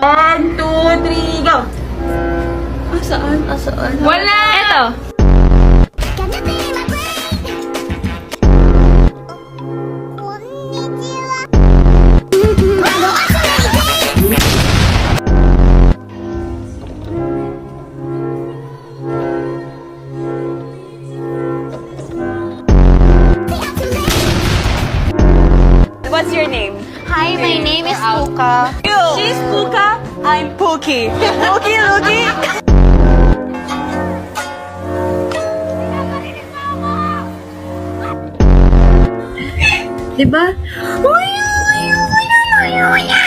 1, 2, 3, go! Asaan? Asaan? Wala! Eto. What's your name? Hi, my name is Puka. She's Puka. I'm Pookie. Pookie, Lookie. Diba? Uy, uy, uy, uy, uy, uy.